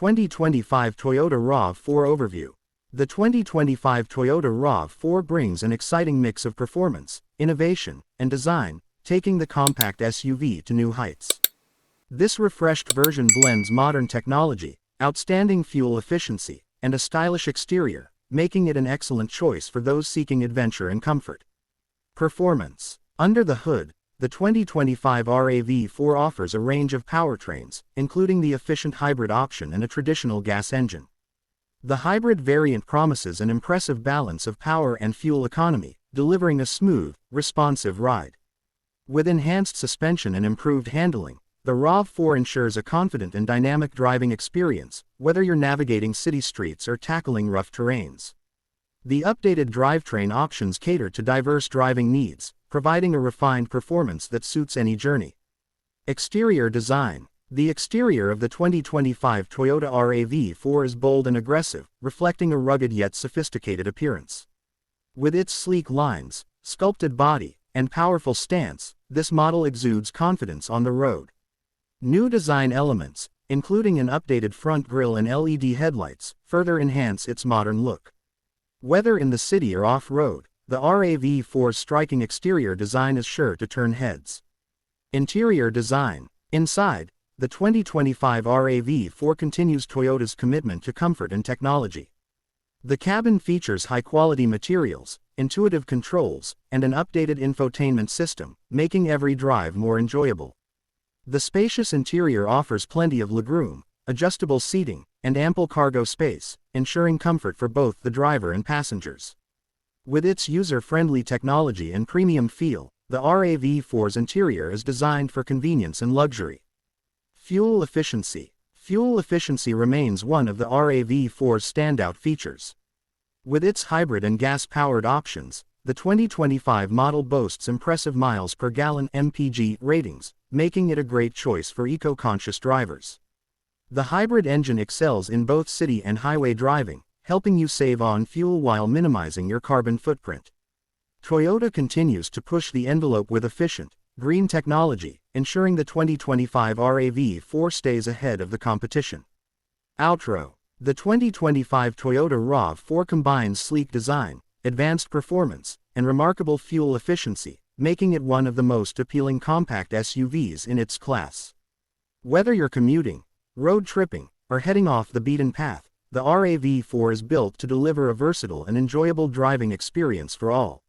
2025 Toyota RAV4 Overview. The 2025 Toyota RAV4 brings an exciting mix of performance, innovation, and design, taking the compact SUV to new heights. This refreshed version blends modern technology, outstanding fuel efficiency, and a stylish exterior, making it an excellent choice for those seeking adventure and comfort. Performance. Under the hood, the 2025 RAV4 offers a range of powertrains, including the efficient hybrid option and a traditional gas engine. The hybrid variant promises an impressive balance of power and fuel economy, delivering a smooth, responsive ride. With enhanced suspension and improved handling, the RAV4 ensures a confident and dynamic driving experience, whether you're navigating city streets or tackling rough terrains. The updated drivetrain options cater to diverse driving needs, providing a refined performance that suits any journey. Exterior design. The exterior of the 2025 Toyota RAV4 is bold and aggressive, reflecting a rugged yet sophisticated appearance. With its sleek lines, sculpted body, and powerful stance, this model exudes confidence on the road. New design elements, including an updated front grille and LED headlights, further enhance its modern look. Whether in the city or off-road, the RAV4's striking exterior design is sure to turn heads. Interior design. Inside, the 2025 RAV4 continues Toyota's commitment to comfort and technology. The cabin features high-quality materials, intuitive controls, and an updated infotainment system, making every drive more enjoyable. The spacious interior offers plenty of legroom, adjustable seating, and ample cargo space, ensuring comfort for both the driver and passengers. With its user-friendly technology and premium feel, the RAV4's interior is designed for convenience and luxury. Fuel efficiency. Fuel efficiency remains one of the RAV4's standout features. With its hybrid and gas-powered options, the 2025 model boasts impressive miles per gallon (mpg) ratings, making it a great choice for eco-conscious drivers. The hybrid engine excels in both city and highway driving, helping you save on fuel while minimizing your carbon footprint. Toyota continues to push the envelope with efficient, green technology, ensuring the 2025 RAV4 stays ahead of the competition. Outro. The 2025 Toyota RAV4 combines sleek design, advanced performance, and remarkable fuel efficiency, making it one of the most appealing compact SUVs in its class. Whether you're commuting, road tripping, or heading off the beaten path, the RAV4 is built to deliver a versatile and enjoyable driving experience for all.